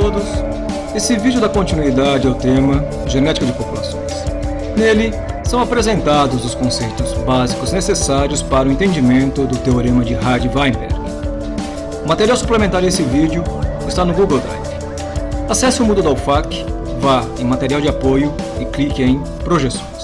todos! Esse vídeo dá continuidade ao tema Genética de Populações. Nele, são apresentados os conceitos básicos necessários para o entendimento do Teorema de Hardy-Weinberg. O material suplementar a esse vídeo está no Google Drive. Acesse o Moodle da UFAC, vá em Material de Apoio e clique em Projeções.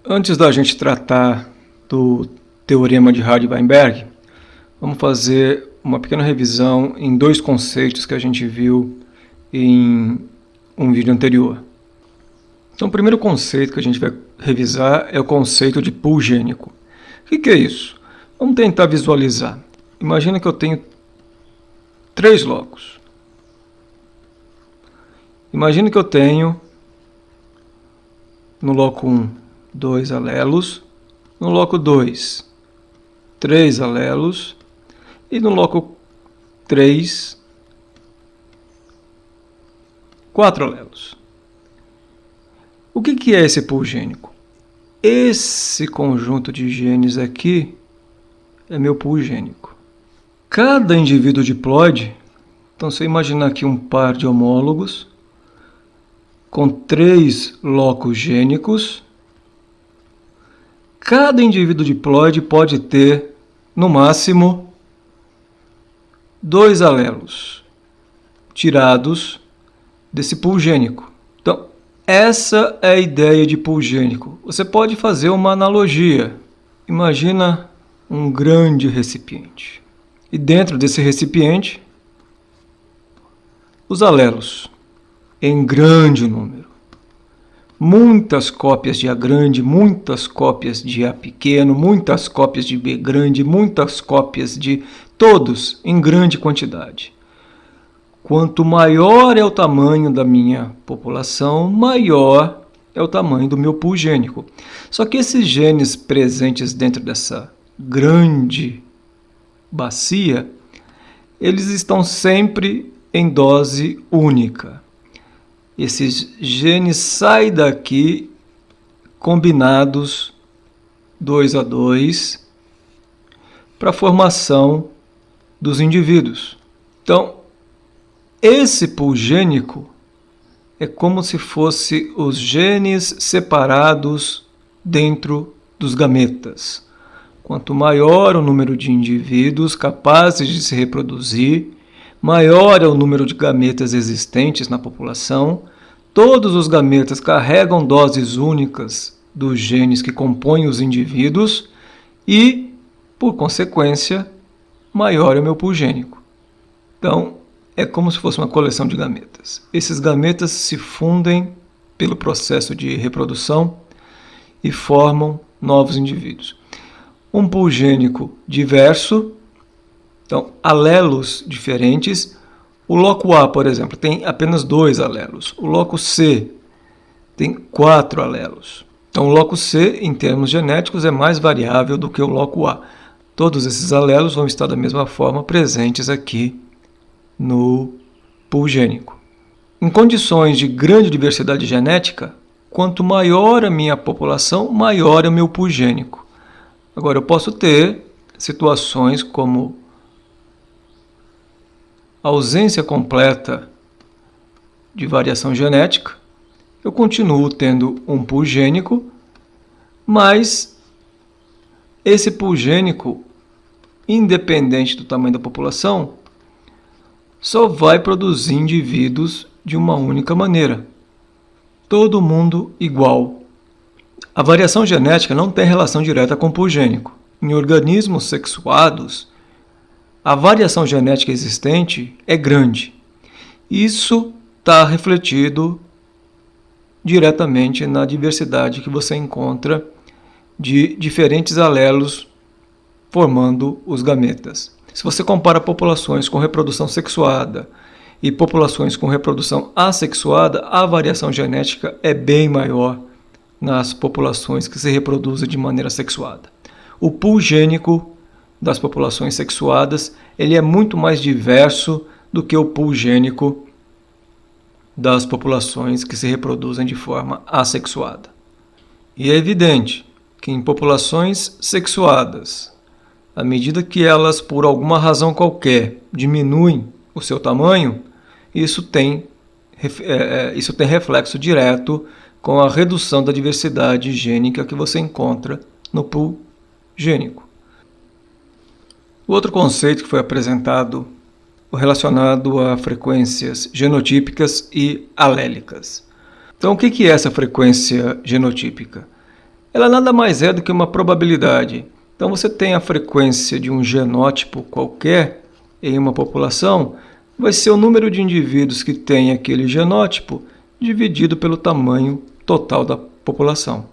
Antes da gente tratar do Teorema de Hardy-Weinberg, vamos fazer uma pequena revisão em dois conceitos que a gente viu em um vídeo anterior. Então, o primeiro conceito que a gente vai revisar é o conceito de pool gênico. O que é isso? Vamos tentar visualizar. Imagina que eu tenho 3 locos. Imagina que eu tenho no loco 1 2 alelos, no loco 2, 3 alelos, e no loco 3, 4 alelos. O que é esse pool gênico? Esse conjunto de genes aqui é meu pool gênico. Cada indivíduo diploide, então se eu imaginar aqui um par de homólogos, com 3 locos gênicos, cada indivíduo diploide pode ter, no máximo, 2 alelos tirados desse pool gênico. Então, essa é a ideia de pool gênico. Você pode fazer uma analogia. Imagina um grande recipiente. E dentro desse recipiente, os alelos, em grande número. Muitas cópias de A grande, muitas cópias de A pequeno, muitas cópias de B grande, muitas cópias de todos em grande quantidade. Quanto maior é o tamanho da minha população, maior é o tamanho do meu pool gênico. Só que esses genes presentes dentro dessa grande bacia, eles estão sempre em dose única. Esses genes saem daqui combinados 2 a 2 para a formação dos indivíduos. Então, esse pool gênico é como se fosse os genes separados dentro dos gametas. Quanto maior o número de indivíduos capazes de se reproduzir, maior é o número de gametas existentes na população, todos os gametas carregam doses únicas dos genes que compõem os indivíduos e, por consequência, maior é o meu pool gênico. Então, é como se fosse uma coleção de gametas. Esses gametas se fundem pelo processo de reprodução e formam novos indivíduos. Um pool gênico diverso, então, alelos diferentes. O loco A, por exemplo, tem apenas 2 alelos. O loco C tem 4 alelos. Então, o loco C, em termos genéticos, é mais variável do que o loco A. Todos esses alelos vão estar da mesma forma presentes aqui no pool gênico. Em condições de grande diversidade genética, quanto maior a minha população, maior é o meu pool gênico. Agora, eu posso ter situações como ausência completa de variação genética, eu continuo tendo um pool gênico, mas esse pool gênico, independente do tamanho da população, só vai produzir indivíduos de uma única maneira. Todo mundo igual. A variação genética não tem relação direta com o pool gênico. Em organismos sexuados, a variação genética existente é grande. Isso está refletido diretamente na diversidade que você encontra de diferentes alelos formando os gametas. Se você compara populações com reprodução sexuada e populações com reprodução assexuada, a variação genética é bem maior nas populações que se reproduzem de maneira sexuada. O pool gênico das populações sexuadas ele é muito mais diverso do que o pool gênico das populações que se reproduzem de forma assexuada. E é evidente que em populações sexuadas, à medida que elas, por alguma razão qualquer, diminuem o seu tamanho, isso tem reflexo direto com a redução da diversidade gênica que você encontra no pool gênico. O outro conceito que foi apresentado relacionado a frequências genotípicas e alélicas. Então, o que é essa frequência genotípica? Ela nada mais é do que uma probabilidade. Então, você tem a frequência de um genótipo qualquer em uma população, vai ser o número de indivíduos que tem aquele genótipo dividido pelo tamanho total da população.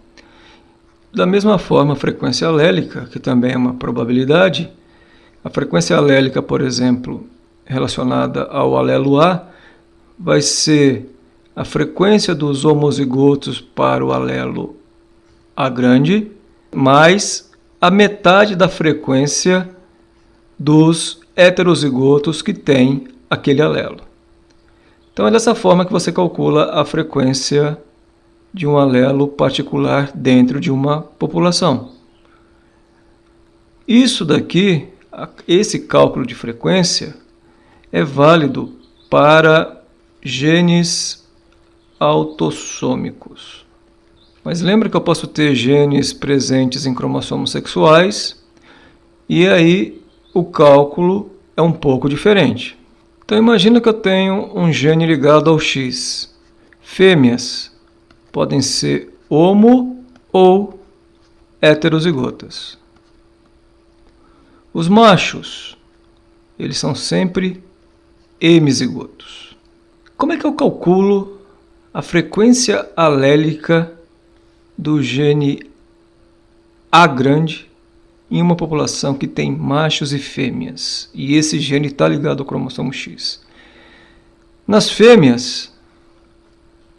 Da mesma forma, a frequência alélica, que também é uma probabilidade, a frequência alélica, por exemplo, relacionada ao alelo A, vai ser a frequência dos homozigotos para o alelo A grande, mais a metade da frequência dos heterozigotos que tem aquele alelo. Então é dessa forma que você calcula a frequência de um alelo particular dentro de uma população. Isso daqui, esse cálculo de frequência, é válido para genes autossômicos. Mas lembra que eu posso ter genes presentes em cromossomos sexuais e aí o cálculo é um pouco diferente. Então imagina que eu tenho um gene ligado ao X. Fêmeas podem ser homo ou heterozigotas. Os machos, eles são sempre hemizigotos. Como é que eu calculo a frequência alélica do gene A grande em uma população que tem machos e fêmeas, e esse gene está ligado ao cromossomo X? Nas fêmeas,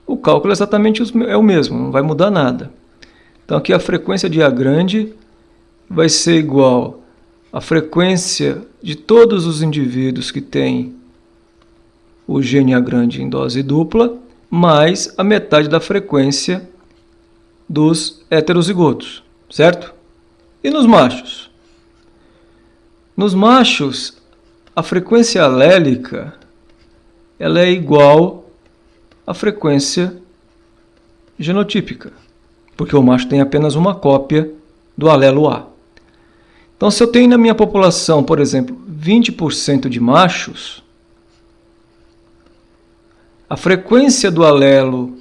o cálculo é exatamente o mesmo, não vai mudar nada. Então aqui a frequência de A grande vai ser igual à frequência de todos os indivíduos que têm o gene A grande em dose dupla, mais a metade da frequência dos heterozigotos, certo? E nos machos? Nos machos, a frequência alélica ela é igual à frequência genotípica, porque o macho tem apenas uma cópia do alelo A. Então, se eu tenho na minha população, por exemplo, 20% de machos, a frequência do alelo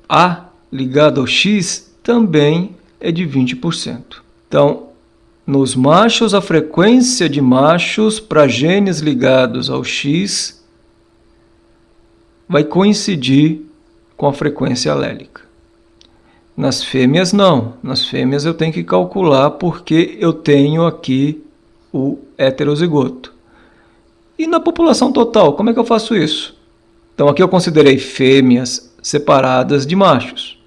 A ligado ao X também é de 20%. Então, nos machos, a frequência de machos para genes ligados ao X vai coincidir com a frequência alélica. Nas fêmeas, não. Nas fêmeas eu tenho que calcular porque eu tenho aqui o heterozigoto. E na população total, como é que eu faço isso? Então, aqui eu considerei fêmeas separadas de machos.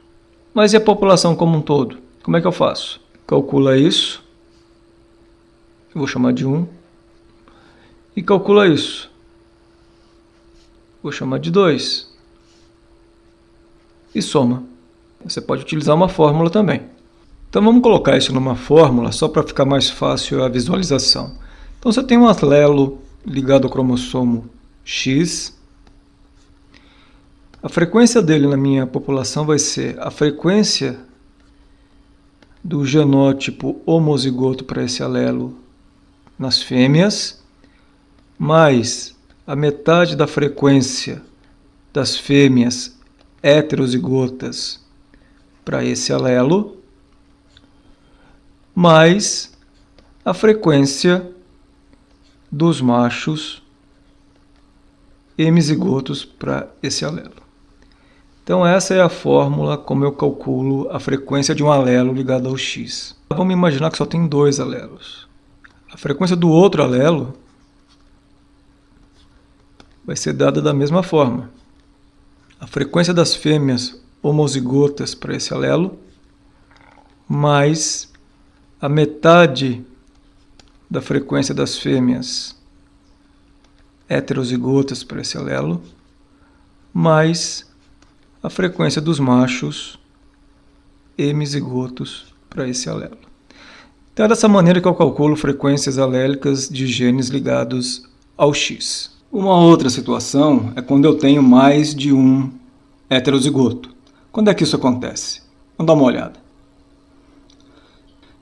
Mas e a população como um todo? Como é que eu faço? Calcula isso. Eu vou chamar de 1. E calcula isso. Vou chamar de 2. E soma. Você pode utilizar uma fórmula também. Então vamos colocar isso numa fórmula só para ficar mais fácil a visualização. Então você tem um alelo ligado ao cromossomo X. A frequência dele na minha população vai ser a frequência do genótipo homozigoto para esse alelo nas fêmeas, mais a metade da frequência das fêmeas heterozigotas para esse alelo, mais a frequência dos machos hemizigotos para esse alelo. Então essa é a fórmula como eu calculo a frequência de um alelo ligado ao X. Vamos imaginar que só tem 2 alelos. A frequência do outro alelo vai ser dada da mesma forma. A frequência das fêmeas homozigotas para esse alelo, mais a metade da frequência das fêmeas heterozigotas para esse alelo, mais a frequência dos machos hemizigotos para esse alelo. Então é dessa maneira que eu calculo frequências alélicas de genes ligados ao X. Uma outra situação é quando eu tenho mais de um heterozigoto. Quando é que isso acontece? Vamos dar uma olhada.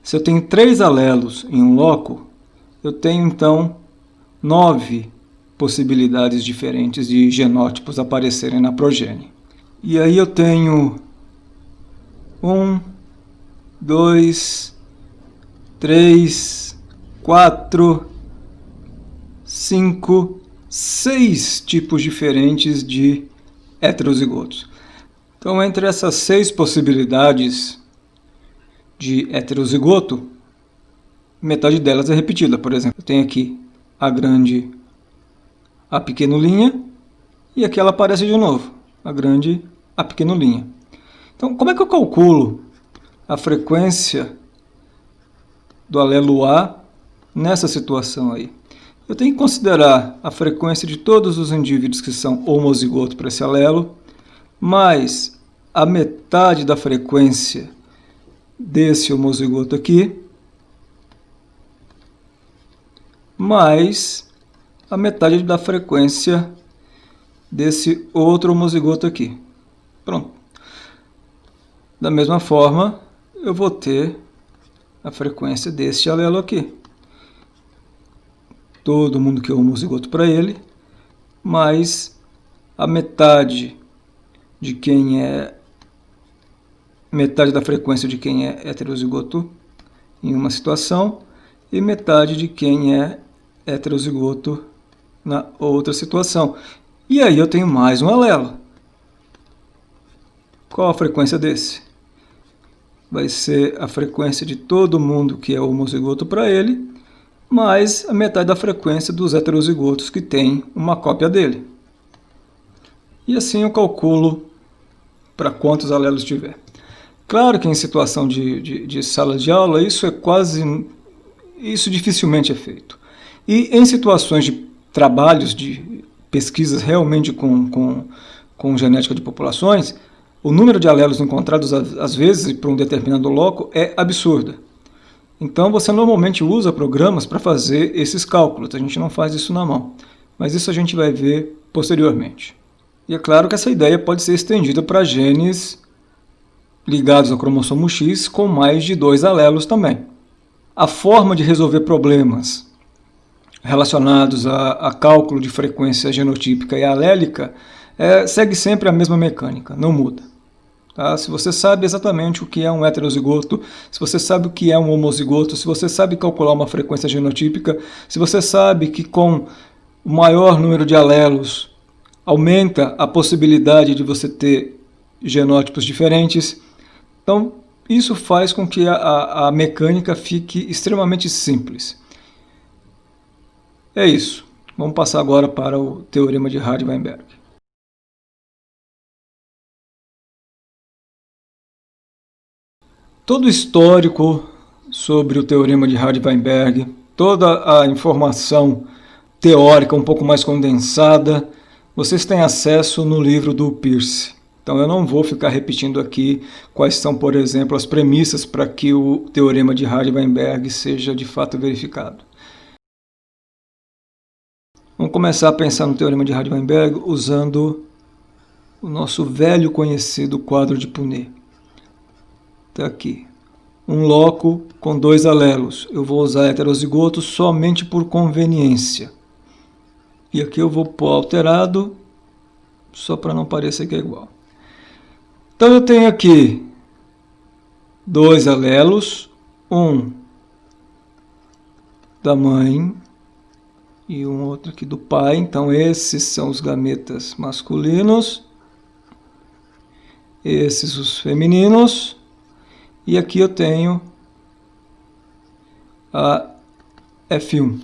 Se eu tenho 3 alelos em um loco, eu tenho então 9 possibilidades diferentes de genótipos aparecerem na progênie. E aí eu tenho 1, 2, 3, 4, 5, 6 tipos diferentes de heterozigotos. Então, entre essas 6 possibilidades de heterozigoto, metade delas é repetida. Por exemplo, eu tenho aqui a grande, a pequenolinha, e aqui ela aparece de novo, a grande, a pequenolinha. Então, como é que eu calculo a frequência do alelo A nessa situação aí? Eu tenho que considerar a frequência de todos os indivíduos que são homozigotos para esse alelo, mais a metade da frequência desse homozigoto aqui, mais a metade da frequência desse outro homozigoto aqui. Pronto. Da mesma forma, eu vou ter a frequência deste alelo aqui. Todo mundo que é homozigoto para ele, mais a metade de quem é metade da frequência de quem é heterozigoto em uma situação e metade de quem é heterozigoto na outra situação. E aí eu tenho mais um alelo. Qual a frequência desse? Vai ser a frequência de todo mundo que é homozigoto para ele, mais a metade da frequência dos heterozigotos que tem uma cópia dele. E assim eu calculo para quantos alelos tiver. Claro que em situação de sala de aula isso dificilmente é feito. E em situações de trabalhos, de pesquisas realmente com genética de populações, o número de alelos encontrados, às vezes, para um determinado loco, é absurda. Então, você normalmente usa programas para fazer esses cálculos. A gente não faz isso na mão. Mas isso a gente vai ver posteriormente. E é claro que essa ideia pode ser estendida para genes ligados ao cromossomo X com mais de 2 alelos também. A forma de resolver problemas relacionados a cálculo de frequência genotípica e alélica segue sempre a mesma mecânica, não muda. Tá? Se você sabe exatamente o que é um heterozigoto, se você sabe o que é um homozigoto, se você sabe calcular uma frequência genotípica, se você sabe que com o maior número de alelos aumenta a possibilidade de você ter genótipos diferentes, então isso faz com que a mecânica fique extremamente simples. É isso. Vamos passar agora para o teorema de Hardy-Weinberg. Todo o histórico sobre o teorema de Hardy-Weinberg, toda a informação teórica um pouco mais condensada, vocês têm acesso no livro do Peirce. Então eu não vou ficar repetindo aqui quais são, por exemplo, as premissas para que o teorema de Hardy-Weinberg seja de fato verificado. Vamos começar a pensar no teorema de Hardy-Weinberg usando o nosso velho conhecido quadro de Punnett. Está aqui. Um loco com 2 alelos. Eu vou usar heterozigoto somente por conveniência. E aqui eu vou pôr alterado, só para não parecer que é igual. Então eu tenho aqui 2 alelos, um da mãe e um outro aqui do pai. Então esses são os gametas masculinos, esses os femininos. E aqui eu tenho a F1.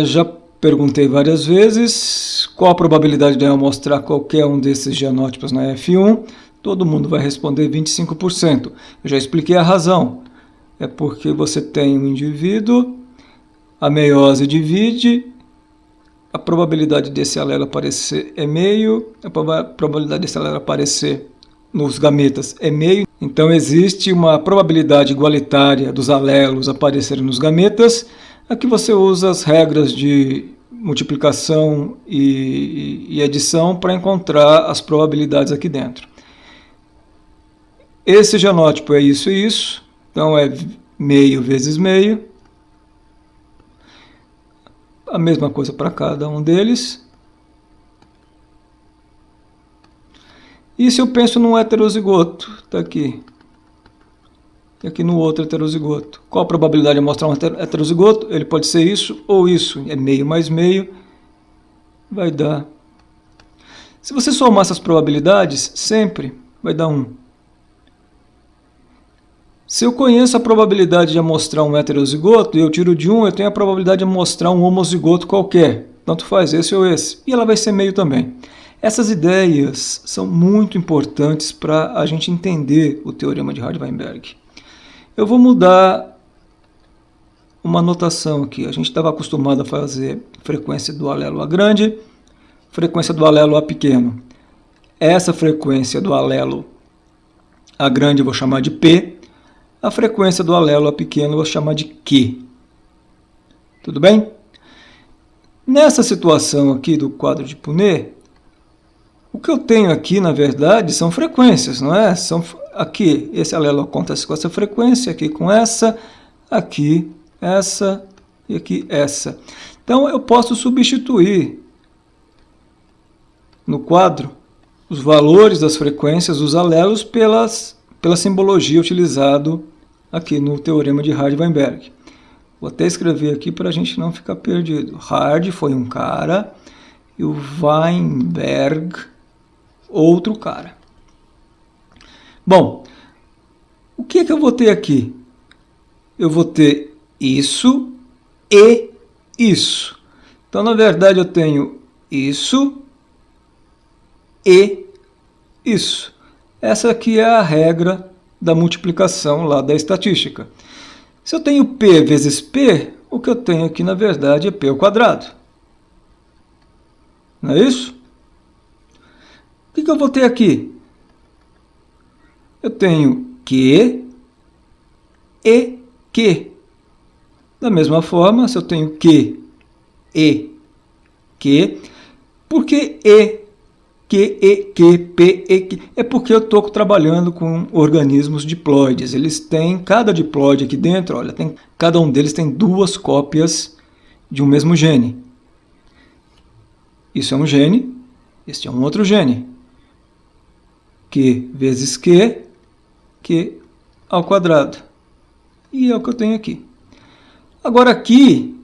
Já perguntei várias vezes qual a probabilidade de eu mostrar qualquer um desses genótipos na F1. Todo mundo vai responder 25%. Eu já expliquei a razão. É porque você tem um indivíduo, a meiose divide, a probabilidade desse alelo aparecer é meio, a probabilidade desse alelo aparecer nos gametas é meio. Então existe uma probabilidade igualitária dos alelos aparecerem nos gametas. Aqui você usa as regras de multiplicação e adição para encontrar as probabilidades aqui dentro. Esse genótipo é isso e isso, então é meio vezes meio. A mesma coisa para cada um deles. E se eu penso num heterozigoto, está aqui. E aqui no outro heterozigoto. Qual a probabilidade de mostrar um heterozigoto? Ele pode ser isso ou isso. É meio mais meio. Vai dar. Se você somar essas probabilidades, sempre vai dar 1. Se eu conheço a probabilidade de amostrar um heterozigoto e eu tiro de 1, eu tenho a probabilidade de amostrar um homozigoto qualquer. Tanto faz esse ou esse. E ela vai ser meio também. Essas ideias são muito importantes para a gente entender o teorema de Hardy-Weinberg. Eu vou mudar uma notação aqui. A gente estava acostumado a fazer frequência do alelo A grande, frequência do alelo A pequeno. Essa frequência do alelo A grande eu vou chamar de P. A frequência do alelo A pequeno eu vou chamar de Q. Tudo bem? Nessa situação aqui do quadro de Punnett, o que eu tenho aqui, na verdade, são frequências, não é? Aqui, esse alelo acontece com essa frequência, aqui com essa, aqui essa e aqui essa. Então, eu posso substituir no quadro os valores das frequências dos alelos pela simbologia utilizada aqui no teorema de Hardy-Weinberg. Vou até escrever aqui para a gente não ficar perdido. Hardy foi um cara e o Weinberg outro cara. Bom, o que é que eu vou ter aqui? Eu vou ter isso e isso. Então, na verdade, eu tenho isso e isso. Essa aqui é a regra da multiplicação lá da estatística. Se eu tenho P vezes P, o que eu tenho aqui, na verdade, é P ao quadrado. Não é isso? O que eu vou ter aqui? Eu tenho Q e Q. Da mesma forma, se eu tenho Q e Q, por que E, Q e Q, P e Q? É porque eu estou trabalhando com organismos diploides. Eles têm, cada diploide aqui dentro, olha, cada um deles tem 2 cópias de um mesmo gene. Isso é um gene, este é um outro gene. Q vezes Q, Q ao quadrado. E é o que eu tenho aqui. Agora aqui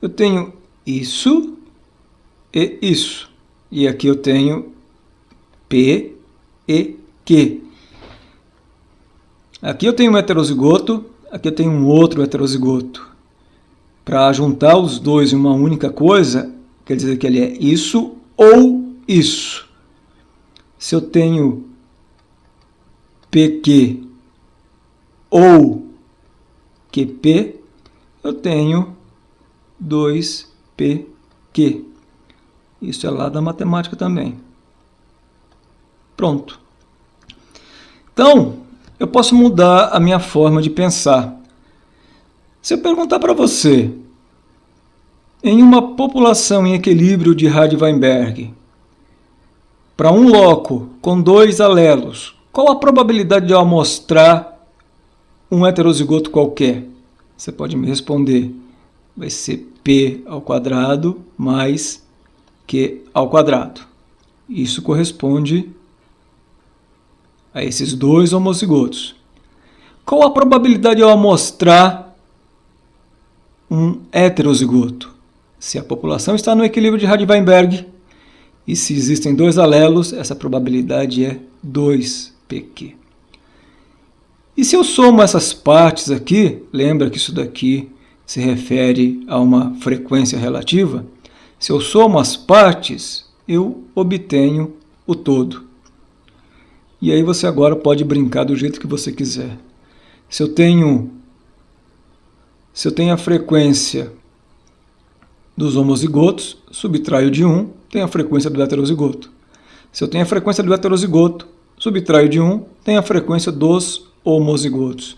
eu tenho isso e isso. E aqui eu tenho P e Q. Aqui eu tenho um heterozigoto, aqui eu tenho um outro heterozigoto. Para juntar os dois em uma única coisa, quer dizer que ele é isso ou isso. Se eu tenho PQ ou QP, eu tenho 2PQ. Isso é lá da matemática também. Pronto. Então, eu posso mudar a minha forma de pensar. Se eu perguntar para você, em uma população em equilíbrio de Hardy-Weinberg, para um loco com 2 alelos, qual a probabilidade de eu amostrar um heterozigoto qualquer? Você pode me responder. Vai ser P ao quadrado mais Q ao quadrado. Isso corresponde a esses 2 homozigotos. Qual a probabilidade de eu amostrar um heterozigoto? Se a população está no equilíbrio de Hardy-Weinberg e se existem 2 alelos, essa probabilidade é 2pq. E se eu somo essas partes aqui, lembra que isso daqui se refere a uma frequência relativa, Se eu somo as partes, eu obtenho o todo. E aí você agora pode brincar do jeito que você quiser. Se eu tenho a frequência dos homozigotos, subtraio de 1, tenho a frequência do heterozigoto. Se eu tenho a frequência do heterozigoto, subtraio de 1, tenho a frequência dos homozigotos.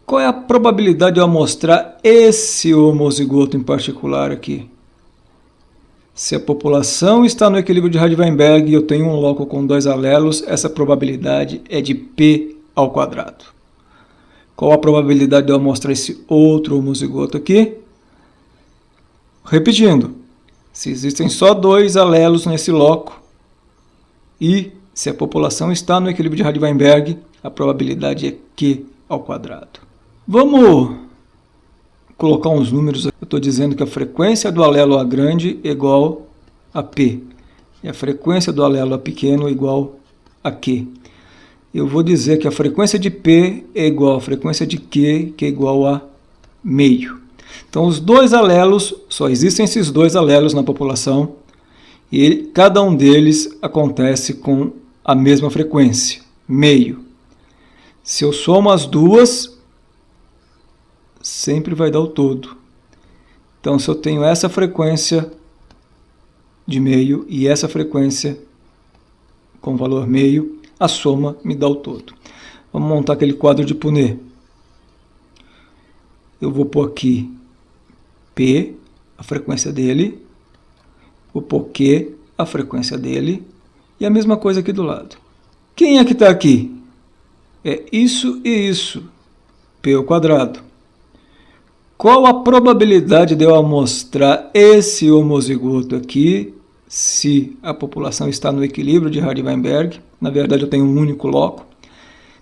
Qual é a probabilidade de eu mostrar esse homozigoto em particular aqui? Se a população está no equilíbrio de Hardy-Weinberg e eu tenho um loco com 2 alelos, essa probabilidade é de P ao quadrado. Qual a probabilidade de eu mostrar esse outro homozigoto aqui? Repetindo, se existem só 2 alelos nesse loco e se a população está no equilíbrio de Hardy-Weinberg, a probabilidade é Q ao quadrado. Vamos colocar uns números. Eu estou dizendo que a frequência do alelo A grande é igual a P e a frequência do alelo A pequeno é igual a Q. Eu vou dizer que a frequência de P é igual à frequência de Q, que é igual a meio. Então, os 2 alelos, só existem esses 2 alelos na população, e cada um deles acontece com a mesma frequência, meio. Se eu somo as duas, sempre vai dar o todo. Então, se eu tenho essa frequência de meio e essa frequência com valor meio, a soma me dá o todo. Vamos montar aquele quadro de Punnett. Eu vou pôr aqui P, a frequência dele, vou pôr Q, a frequência dele, e a mesma coisa aqui do lado. Quem é que está aqui? É isso e isso, P ao quadrado. Qual a probabilidade de eu amostrar esse homozigoto aqui, se a população está no equilíbrio de Hardy-Weinberg? Na verdade, eu tenho um único loco.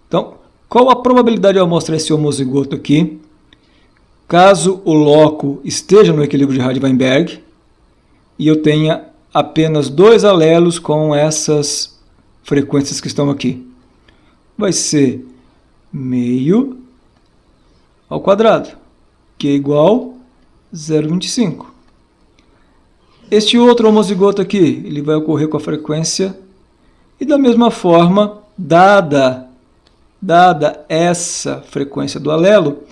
Então, qual a probabilidade de eu amostrar esse homozigoto aqui, caso o loco esteja no equilíbrio de Hardy-Weinberg e eu tenha apenas 2 alelos com essas frequências que estão aqui? Vai ser meio ao quadrado, que é igual a 0,25. Este outro homozigoto aqui, ele vai ocorrer com a frequência, e da mesma forma, dada essa frequência do alelo,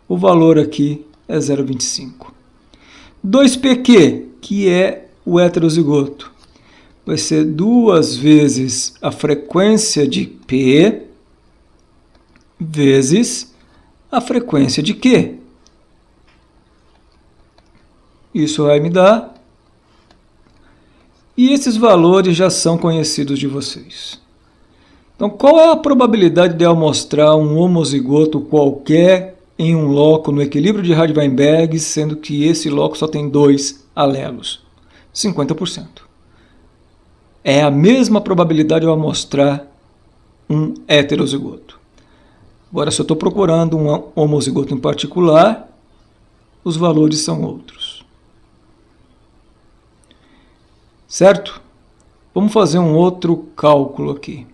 o valor aqui é 0,25. 2pq, que é o heterozigoto, vai ser 2 vezes a frequência de P vezes a frequência de Q. Isso vai me dar. E esses valores já são conhecidos de vocês. Então, qual é a probabilidade de eu mostrar um homozigoto qualquer em um loco no equilíbrio de Hardy-Weinberg, sendo que esse loco só tem 2 alelos? 50%. É a mesma probabilidade de eu mostrar um heterozigoto. Agora, se eu estou procurando um homozigoto em particular, os valores são outros. Certo? Vamos fazer um outro cálculo aqui.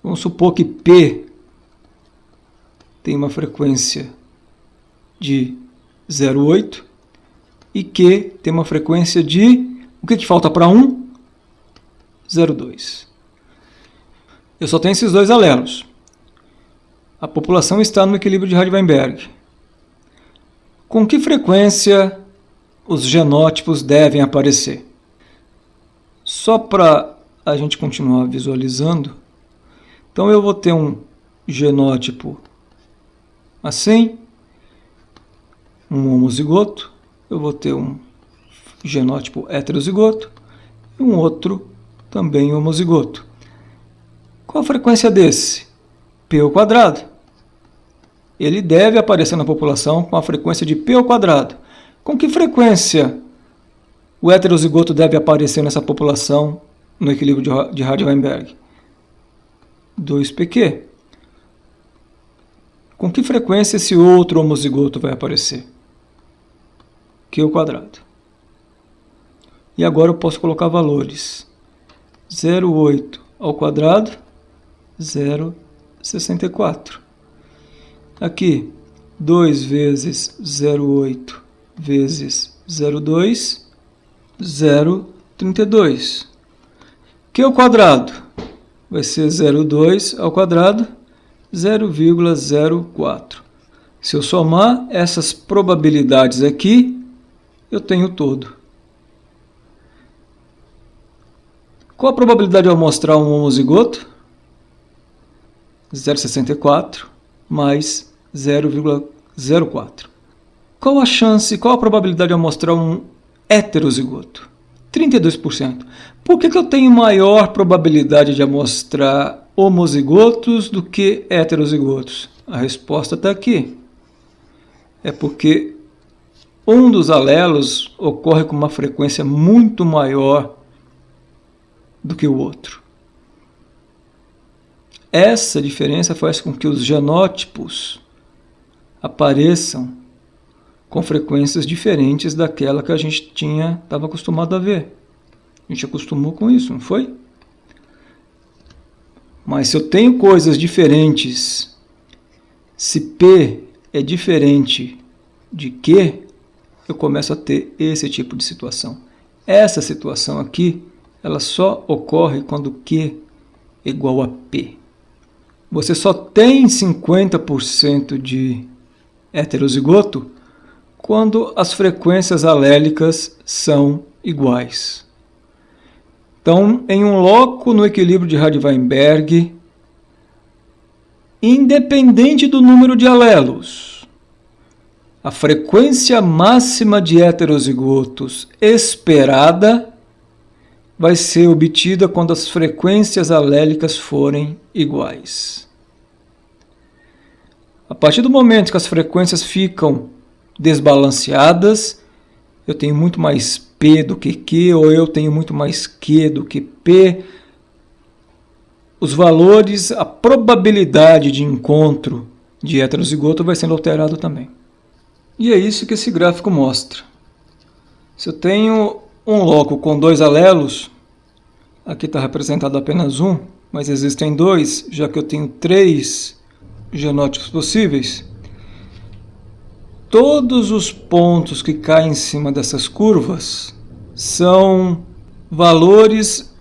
Vamos supor que P tem uma frequência de 0,8 e Q tem uma frequência de... O que falta para 1? 0,2. Eu só tenho esses 2 alelos. A população está no equilíbrio de Hardy-Weinberg. Com que frequência os genótipos devem aparecer? Só para a gente continuar visualizando, então eu vou ter um genótipo assim, um homozigoto, eu vou ter um genótipo heterozigoto e um outro também homozigoto. Qual a frequência desse? P ao quadrado. Ele deve aparecer na população com a frequência de P ao quadrado. Com que frequência o heterozigoto deve aparecer nessa população no equilíbrio de Hardy-Weinberg? 2pq. Com que frequência esse outro homozigoto vai aparecer? Q ao quadrado. E agora eu posso colocar valores. 0,8 ao quadrado, 0,64. Aqui, 2 vezes 0,8 vezes 0,2, 0,32. Q ao quadrado vai ser 0,2 ao quadrado, 0,04. Se eu somar essas probabilidades aqui, eu tenho todo. Qual a probabilidade de eu mostrar um homozigoto? 0,64 mais 0,04. Qual a chance, qual a probabilidade de eu mostrar um heterozigoto? 32%. Por que eu tenho maior probabilidade de amostrar homozigotos do que heterozigotos? A resposta está aqui. É porque um dos alelos ocorre com uma frequência muito maior do que o outro. Essa diferença faz com que os genótipos apareçam com frequências diferentes daquela que a gente estava acostumado a ver. A gente acostumou com isso, não foi? Mas se eu tenho coisas diferentes, se P é diferente de Q, eu começo a ter esse tipo de situação. Essa situação aqui, ela só ocorre quando Q é igual a P. Você só tem 50% de heterozigoto quando as frequências alélicas são iguais. Então, em um loco no equilíbrio de Hardy-Weinberg, independente do número de alelos, a frequência máxima de heterozigotos esperada vai ser obtida quando as frequências alélicas forem iguais. A partir do momento que as frequências ficam desbalanceadas, eu tenho muito mais P do que Q, ou eu tenho muito mais Q do que P, os valores, a probabilidade de encontro de heterozigoto vai sendo alterado também. E é isso que esse gráfico mostra. Se eu tenho um loco com dois alelos, aqui está representado apenas um, mas existem dois, já que eu tenho 3 genótipos possíveis. Todos os pontos que caem em cima dessas curvas são valores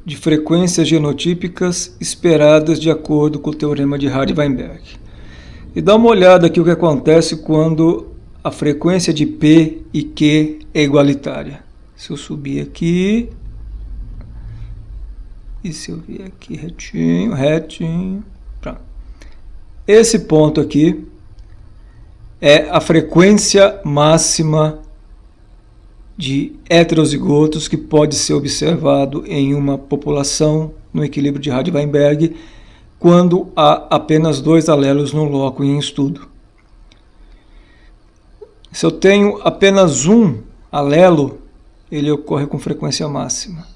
de frequências genotípicas esperadas de acordo com o teorema de Hardy-Weinberg. E dá uma olhada aqui o que acontece quando a frequência de P e Q é igualitária. Se eu subir aqui, e se eu vir aqui retinho, pronto. Esse ponto aqui é a frequência máxima de heterozigotos que pode ser observado em uma população no equilíbrio de Hardy-Weinberg quando há apenas 2 alelos no loco em estudo. Se eu tenho apenas um alelo, ele ocorre com frequência máxima.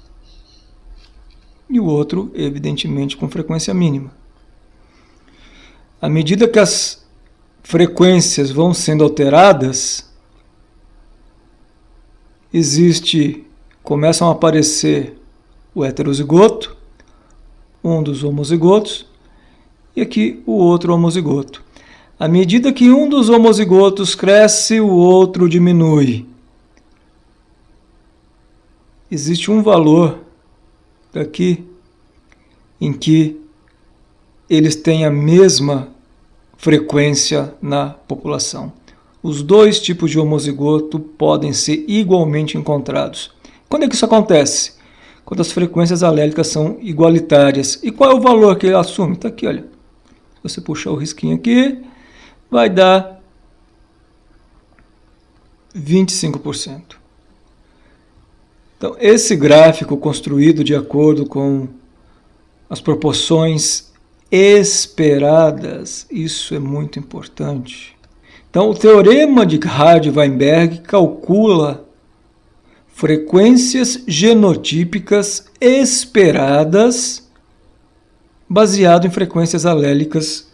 E o outro, evidentemente, com frequência mínima. À medida que as frequências vão sendo alteradas, começam a aparecer o heterozigoto, um dos homozigotos, e aqui o outro homozigoto. À medida que um dos homozigotos cresce, o outro diminui. Existe um valor daqui em que eles têm a mesma frequência na população. Os dois tipos de homozigoto podem ser igualmente encontrados. Quando é que isso acontece? Quando as frequências alélicas são igualitárias. E qual é o valor que ele assume? Está aqui, olha. Se você puxar o risquinho aqui, vai dar 25%. Então, esse gráfico construído de acordo com as proporções esperadas, isso é muito importante. Então, o teorema de Hardy-Weinberg calcula frequências genotípicas esperadas baseado em frequências alélicas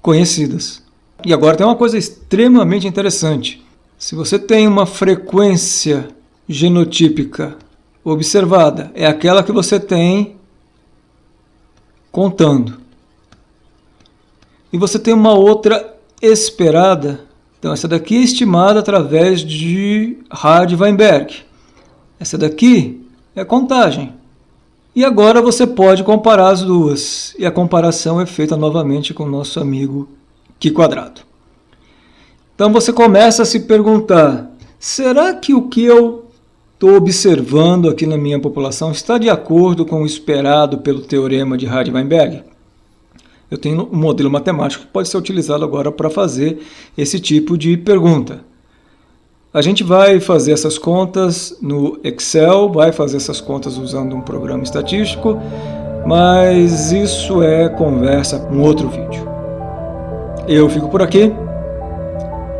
conhecidas. E agora tem uma coisa extremamente interessante. Se você tem uma frequência genotípica observada, é aquela que você tem contando. E você tem uma outra esperada, Então, essa daqui é estimada através de Hardy-Weinberg. Essa daqui é a contagem. E agora você pode comparar as duas. E a comparação é feita novamente com o nosso amigo Q². Então você começa a se perguntar, será que o que eu estou observando aqui na minha população está de acordo com o esperado pelo teorema de Hardy-Weinberg? Eu tenho um modelo matemático que pode ser utilizado agora para fazer esse tipo de pergunta. A gente vai fazer essas contas no Excel, vai fazer essas contas usando um programa estatístico, mas isso é conversa com outro vídeo. Eu fico por aqui.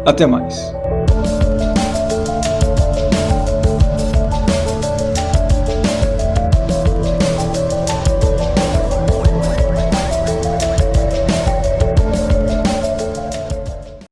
Até mais.